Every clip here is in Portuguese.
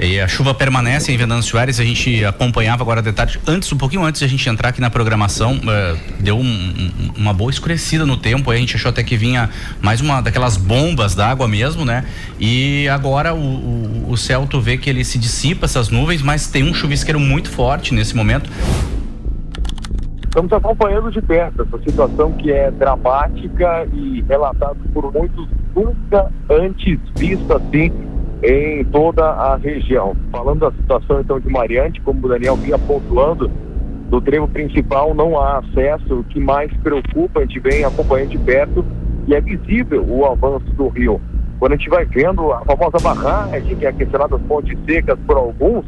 E a chuva permanece em Venâncio Aires, a gente acompanhava agora de tarde, um pouquinho antes de a gente entrar aqui na programação, deu uma boa escurecida no tempo, aí a gente achou até que vinha mais uma daquelas bombas d'água mesmo, né? E agora o céu, tu vê que ele se dissipa, essas nuvens, mas tem um chuvisqueiro muito forte nesse momento. Estamos acompanhando de perto essa situação que é dramática e relatada por muitos, nunca antes vista assim em toda a região. Falando da situação então de Mariante, como o Daniel vinha pontuando, do trevo principal não há acesso. O que mais preocupa, a gente vem acompanhando de perto e é visível o avanço do rio. Quando a gente vai vendo a famosa barragem, que é aquecerá das pontes secas por alguns,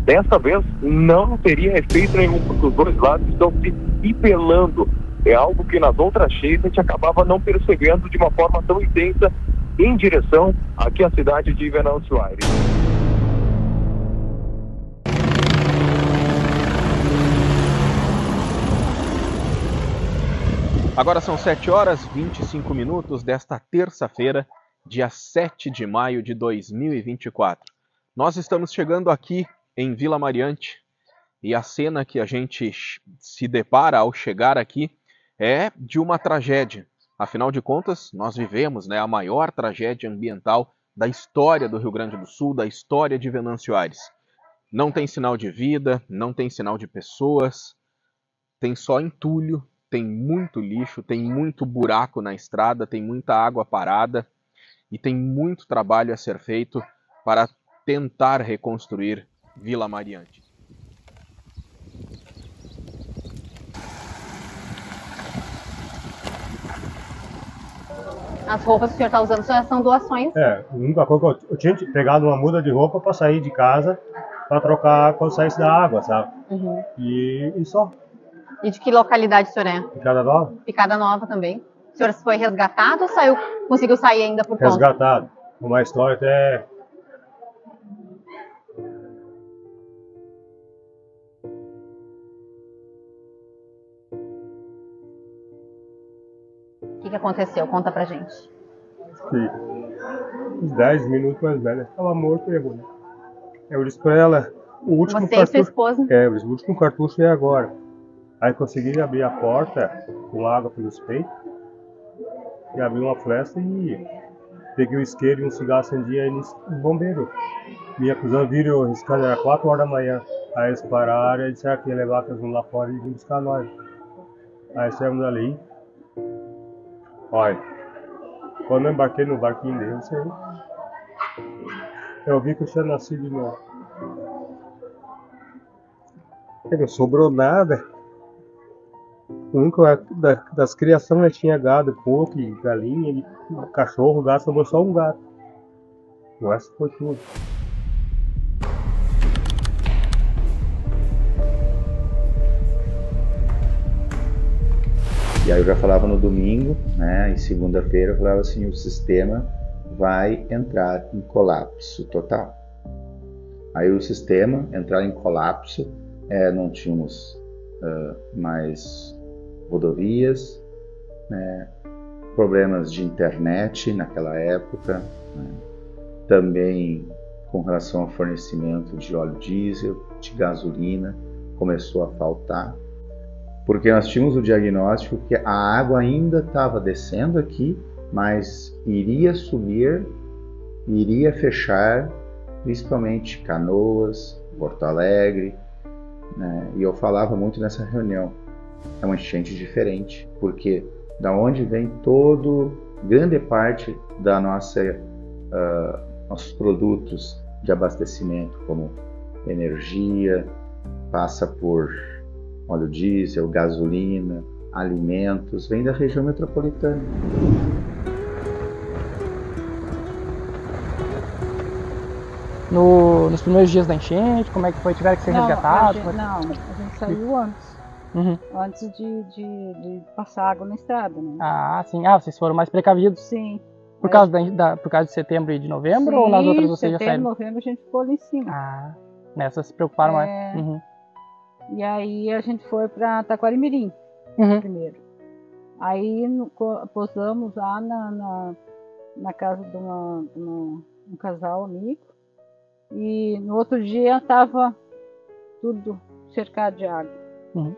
dessa vez não teria efeito nenhum, porque os dois lados estão se nivelando. É algo que nas outras cheias a gente acabava não percebendo de uma forma tão intensa em direção aqui à cidade de Venâncio Aires. Agora são 7h25 desta terça-feira, dia 7 de maio de 2024. Nós estamos chegando aqui em Vila Mariante e a cena que a gente se depara ao chegar aqui é de uma tragédia. Afinal de contas, nós vivemos, a maior tragédia ambiental da história do Rio Grande do Sul, da história de Venâncio Aires. Não tem sinal de vida, não tem sinal de pessoas, tem só entulho, tem muito lixo, tem muito buraco na estrada, tem muita água parada e tem muito trabalho a ser feito para tentar reconstruir Vila Mariante. As roupas que o senhor está usando são doações? A única coisa que eu tinha pegado uma muda de roupa para sair de casa, para trocar quando saísse da água, sabe? Uhum. E só. E de que localidade o senhor é? Picada Nova. Picada Nova também. O senhor foi resgatado ou conseguiu sair ainda por conta? Resgatado. Uma história até... O que aconteceu? Conta pra gente. Uns 10 minutos mais velha. Estava morto e agora. Eu disse pra ela, o último Você cartucho... e sua esposa? Eu disse, o último cartucho é agora. Aí consegui abrir a porta com água pelos peitos. E abri uma flecha e peguei o isqueiro e um cigarro acendi aí nos bombeiros. Me acusando, viram, esse cara era 4 horas da manhã. Aí eles pararam e disseram que ia levar aqueles lá fora e vir buscar nós. Aí saímos dali. Olha, quando eu embarquei no barquinho dele, eu vi que eu tinha nascido de novo. Não sobrou nada. O único das criações tinha gado, porco, galinha, cachorro, gato, sobrou só um gato. O resto foi tudo. E aí eu já falava no domingo, em segunda-feira eu falava assim, o sistema vai entrar em colapso total. Aí o sistema entrar em colapso, não tínhamos mais rodovias, problemas de internet naquela época, também com relação ao fornecimento de óleo diesel, de gasolina, começou a faltar. Porque nós tínhamos o diagnóstico que a água ainda estava descendo aqui, mas iria subir, iria fechar, principalmente Canoas, Porto Alegre, E eu falava muito nessa reunião, é uma enchente diferente, porque da onde vem grande parte da nossos produtos de abastecimento, como energia, passa por óleo diesel, gasolina, alimentos, vem da região metropolitana. Nos primeiros dias da enchente, como é que foi? Tiveram que ser resgatados? A gente saiu antes. Uhum. Antes de passar água na estrada, né? Ah, sim. Ah, vocês foram mais precavidos? Sim. Por causa de setembro e de novembro, sim, ou nas outras vocês já saíram? Setembro, novembro a gente ficou ali em cima. Ah, nessas se preocuparam mais. Uhum. E aí a gente foi pra Taquarimirim, primeiro. Aí pousamos lá na casa de uma um casal amigo, e no outro dia estava tudo cercado de água.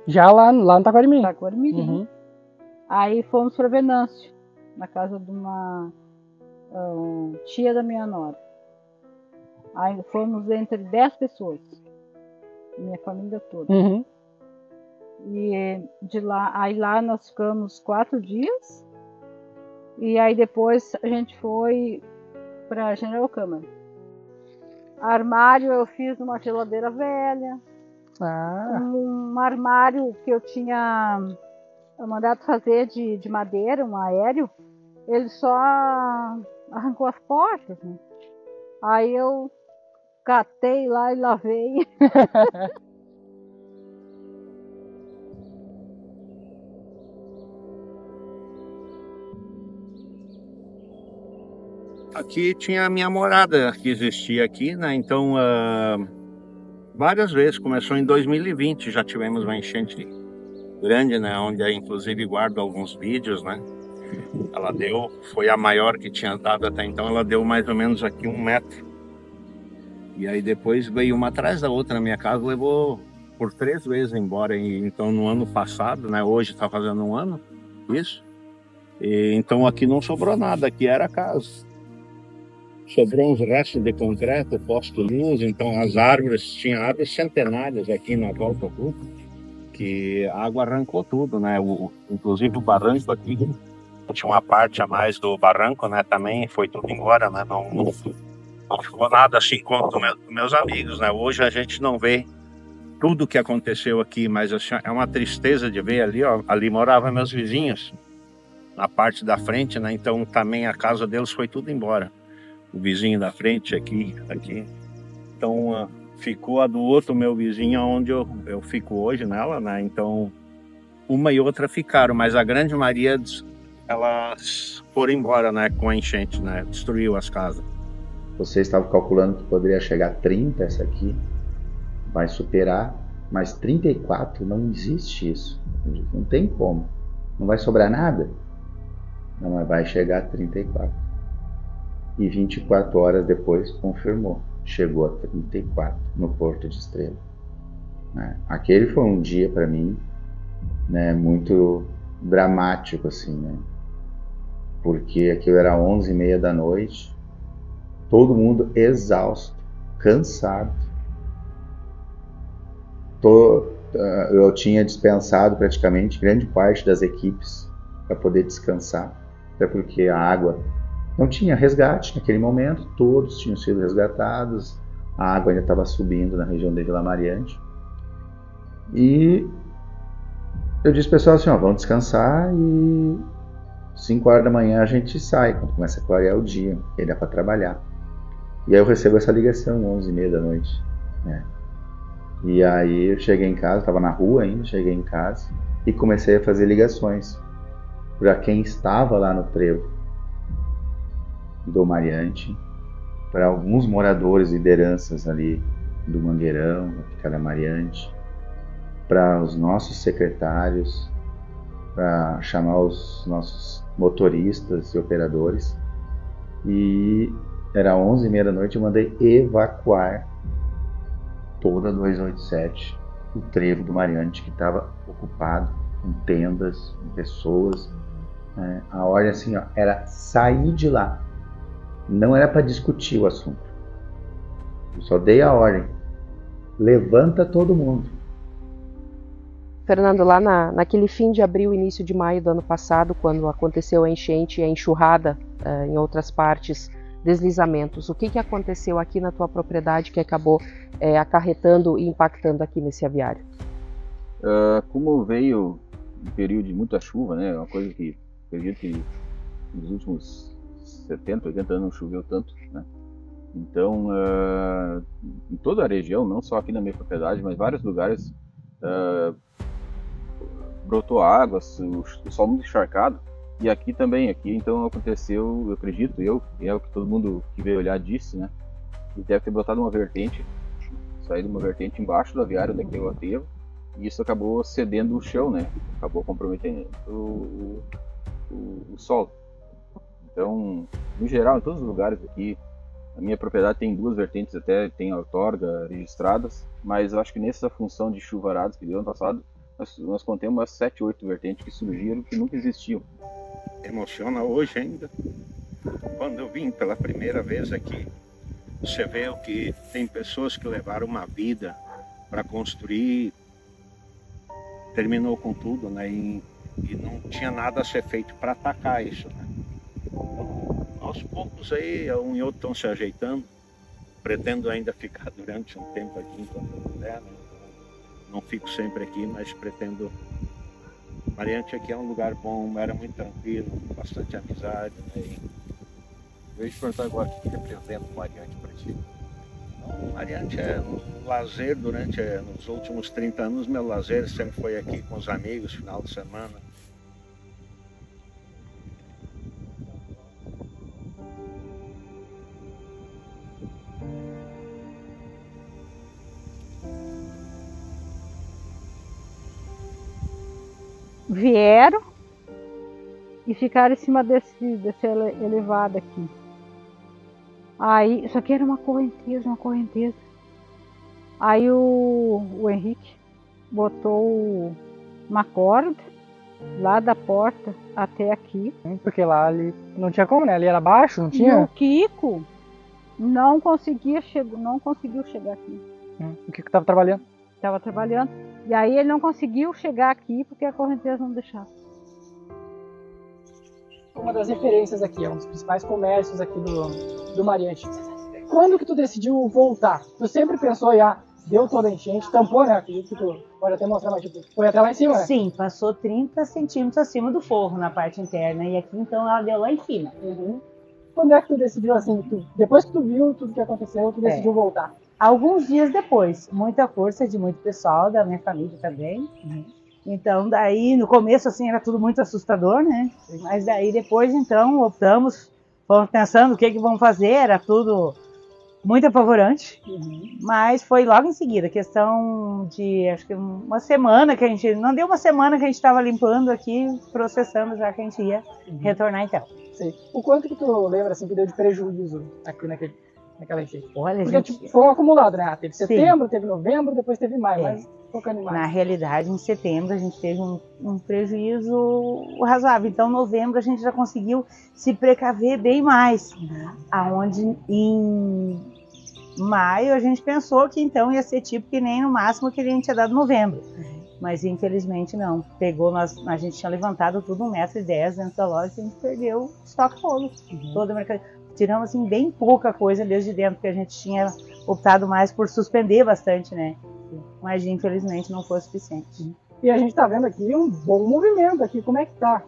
Já lá no Taquarimirim? Taquarimirim. Aí fomos para Venâncio, na casa de uma tia da minha nora. Aí fomos entre 10 pessoas, minha família toda. E de lá, aí lá nós ficamos 4 dias, e aí depois a gente foi para General Câmara. Armário eu fiz numa geladeira velha. Um armário que eu tinha mandado fazer de madeira, um aéreo, ele só arrancou as portas, né? Aí eu catei lá e lavei. Aqui tinha a minha morada que existia aqui, né? Então, várias vezes, começou em 2020, já tivemos uma enchente grande, né? Onde eu, inclusive, guardo alguns vídeos, né? Ela deu, foi a maior que tinha dado até então, ela deu mais ou menos aqui 1 metro. E aí depois veio uma atrás da outra na minha casa, levou por 3 vezes embora. E, então, no ano passado, né? Hoje está fazendo 1 ano, isso. E, então, aqui não sobrou nada, aqui era a casa. Sobrou uns restos de concreto, posto luz, então as árvores, tinha árvores centenárias aqui na volta rua, que a água arrancou tudo, né? Inclusive o barranco aqui, tinha uma parte a mais do barranco, né? Também foi tudo embora, né? Não ficou nada assim quanto meus amigos, né? Hoje a gente não vê tudo o que aconteceu aqui, mas assim, é uma tristeza de ver ali, ó, ali moravam meus vizinhos, na parte da frente, né? Então também a casa deles foi tudo embora. O vizinho da frente aqui. Então ficou a do outro meu vizinho onde eu fico hoje nela, né? Então uma e outra ficaram, mas a grande maioria elas foram embora, né? Com a enchente, né? Destruiu as casas. Você estava calculando que poderia chegar a 30 essa aqui, vai superar, mas 34 não existe isso, não tem como, não vai sobrar nada, não, mas vai chegar a 34. E 24 horas depois confirmou, chegou a 34 no Porto de Estrela. Aquele foi um dia para mim, né, muito dramático assim, né? Porque aquilo era 11h30 da noite, todo mundo exausto, cansado. Eu tinha dispensado praticamente grande parte das equipes para poder descansar, até porque a água não tinha resgate naquele momento, todos tinham sido resgatados, a água ainda estava subindo na região de Vila Mariante. E eu disse ao pessoal assim, ó, vamos descansar e 5 horas da manhã a gente sai, quando começa a clarear o dia, que aí dá para trabalhar. E aí eu recebo essa ligação, 11h30 da noite, né? E aí eu cheguei em casa, estava na rua ainda, cheguei em casa e comecei a fazer ligações para quem estava lá no trevo do Mariante, para alguns moradores e lideranças ali do Mangueirão, da Picada Mariante, para os nossos secretários, para chamar os nossos motoristas e operadores. E era 11h30 da noite, eu mandei evacuar toda a 287, o trevo do Mariante, que estava ocupado com tendas, com pessoas. A ordem assim, ó, era sair de lá. Não era para discutir o assunto. Eu só dei a ordem. Levanta todo mundo. Fernando, lá naquele fim de abril, início de maio do ano passado, quando aconteceu a enchente e a enxurrada em outras partes, deslizamentos, o que aconteceu aqui na tua propriedade que acabou acarretando e impactando aqui nesse aviário? Como veio um período de muita chuva, né, uma coisa que acredito que nos últimos 70, 80 anos não choveu tanto, né? Então, em toda a região, não só aqui na minha propriedade, mas vários lugares, brotou água, o solo muito encharcado, e aqui também, então aconteceu, eu acredito, e é o que todo mundo que veio olhar disse, né? Que deve ter brotado uma vertente, saído uma vertente embaixo do aviário onde aquele aterro, e isso acabou cedendo o chão, né? Acabou comprometendo o solo. Então, no geral, em todos os lugares aqui, A minha propriedade tem 2 vertentes, até tem outorga registradas, mas eu acho que nessa função de chuvaradas que deu ano passado, nós contemos umas 7, 8 vertentes que surgiram que nunca existiam. Emociona hoje ainda. Quando eu vim pela primeira vez aqui, você vê o que tem pessoas que levaram uma vida para construir, terminou com tudo, né? E não tinha nada a ser feito para atacar isso, né? Então, aos poucos aí, um e outro estão se ajeitando. Pretendo ainda ficar durante um tempo aqui enquanto eu puder, né? Não fico sempre aqui, mas pretendo. Mariante aqui é um lugar bom, era muito tranquilo, bastante amizade, né? Eu ia te perguntar agora, o que representa o Mariante para ti? O Mariante é um lazer durante, nos últimos 30 anos, meu lazer sempre foi aqui com os amigos, final de semana. Vieram e ficaram em cima desse elevado aqui. Aí, isso aqui era uma correnteza. Aí o Henrique botou uma corda lá da porta até aqui. Porque lá ali não tinha como, né? Ali era baixo, não tinha? E o Kiko não conseguiu chegar aqui. O Kiko estava trabalhando? Estava trabalhando. E aí ele não conseguiu chegar aqui porque a correnteza não deixava. Uma das referências aqui, é um dos principais comércios aqui do Mariante. Quando que tu decidiu voltar? Tu sempre pensou, deu toda a enchente, tampou, né? Acredito que tu pode até mostrar, mas tipo, foi até lá em cima, né? Sim, passou 30 centímetros acima do forro na parte interna, e aqui então ela deu lá em cima. Quando é que tu decidiu assim, depois que tu viu tudo que aconteceu, tu decidiu voltar? Alguns dias depois, muita força de muito pessoal, da minha família também. Então daí, no começo assim, era tudo muito assustador, né? Mas daí depois então optamos, fomos pensando o que vamos fazer, era tudo muito apavorante. Mas foi logo em seguida, questão de acho que uma semana que a gente, não deu uma semana que a gente estava limpando aqui, processando já que a gente ia retornar então. Sei. O quanto que tu lembra assim que deu de prejuízo aqui naquela enchente? Olha, porque gente... foi um acumulado, né? Teve setembro, teve novembro, depois teve maio, mas focando em maio. Na realidade, em setembro a gente teve um prejuízo razoável. Então, em novembro a gente já conseguiu se precaver bem mais. Aonde em maio a gente pensou que então ia ser tipo que nem no máximo que a gente tinha dado em novembro. Mas infelizmente não. A gente tinha levantado tudo 1,10 m dentro da loja e a gente perdeu o estoque todo. Toda a mercadoria. Tiramos assim bem pouca coisa desde dentro, porque a gente tinha optado mais por suspender bastante, né? Mas infelizmente não foi o suficiente. E a gente tá vendo aqui um bom movimento aqui. Como é que tá?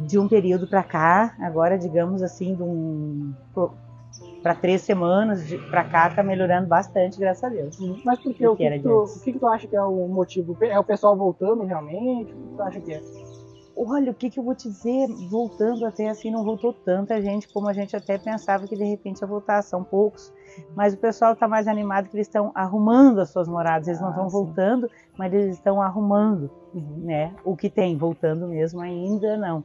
De um período para cá, agora digamos assim, para 3 semanas para cá tá melhorando bastante, graças a Deus. Mas por quê? O que tu acha que é o motivo? É o pessoal voltando realmente? O que tu acha que é? Olha, o que eu vou te dizer, voltando até assim, não voltou tanta gente como a gente até pensava que de repente ia voltar, são poucos. Mas o pessoal está mais animado que eles estão arrumando as suas moradas, eles não estão voltando, mas eles estão arrumando, né? O que tem, voltando mesmo ainda não.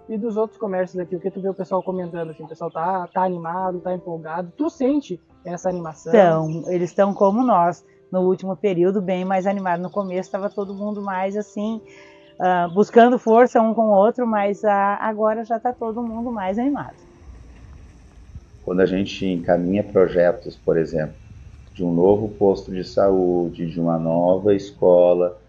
E dos outros comércios aqui, o que tu vê o pessoal comentando, assim, o pessoal tá animado, tá empolgado, tu sente essa animação? Então, eles estão como nós, no último período bem mais animado, no começo estava todo mundo mais assim... buscando força um com o outro, mas agora já está todo mundo mais animado. Quando a gente encaminha projetos, por exemplo, de um novo posto de saúde, de uma nova escola,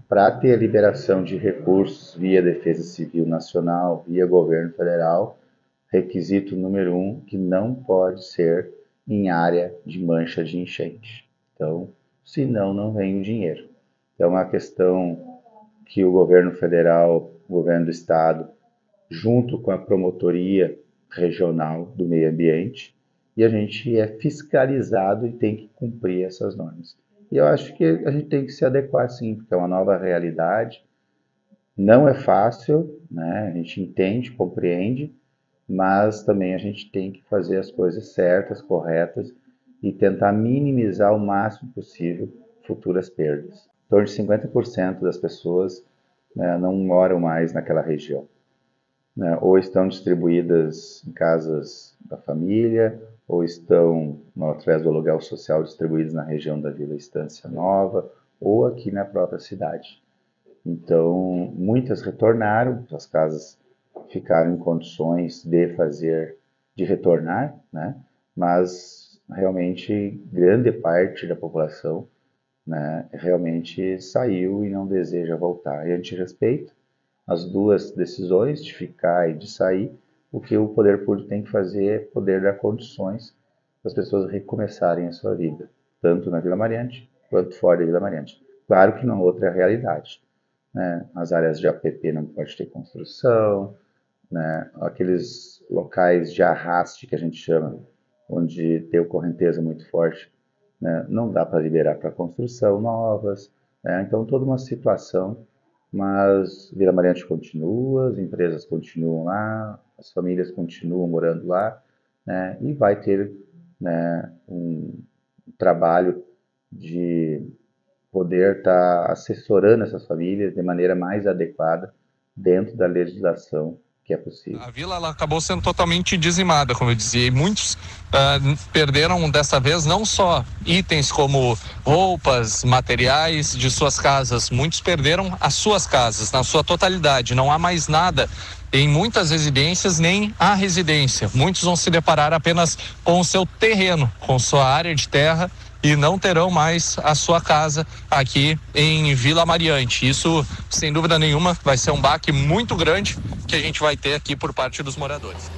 para ter a liberação de recursos via Defesa Civil Nacional, via Governo Federal, requisito número 1, que não pode ser em área de mancha de enchente. Então, senão não vem o dinheiro. Então, é uma questão que o governo federal, o governo do estado, junto com a promotoria regional do meio ambiente, e a gente é fiscalizado e tem que cumprir essas normas. E eu acho que a gente tem que se adequar sim, porque é uma nova realidade, não é fácil, né? A gente entende, compreende, mas também a gente tem que fazer as coisas certas, corretas, e tentar minimizar o máximo possível futuras perdas. Em torno de 50% das pessoas, né, não moram mais naquela região, né, ou estão distribuídas em casas da família, ou estão, através do aluguel social, distribuídos na região da Vila Estância Nova ou aqui na própria cidade. Então, muitas retornaram, as casas ficaram em condições de retornar, né? Mas realmente grande parte da população, né, realmente saiu e não deseja voltar. E a gente respeita as duas decisões, de ficar e de sair. O que o poder público tem que fazer é poder dar condições para as pessoas recomeçarem a sua vida, tanto na Vila Mariante quanto fora da Vila Mariante. Claro que não é outra realidade, né? As áreas de APP não pode ter construção, né? Aqueles locais de arraste que a gente chama, onde tem correnteza muito forte, né? Não dá para liberar para construção novas, né? Então toda uma situação, mas Vila Mariante continua, as empresas continuam lá, as famílias continuam morando lá, né? E vai ter, né, um trabalho de poder estar assessorando essas famílias de maneira mais adequada dentro da legislação que é possível. A vila ela acabou sendo totalmente dizimada, como eu dizia, e muitos perderam dessa vez não só itens como roupas, materiais de suas casas, muitos perderam as suas casas na sua totalidade. Não há mais nada em muitas residências, nem a residência. Muitos vão se deparar apenas com o seu terreno, com sua área de terra, e não terão mais a sua casa aqui em Vila Mariante. Isso, sem dúvida nenhuma, vai ser um baque muito grande que a gente vai ter aqui por parte dos moradores.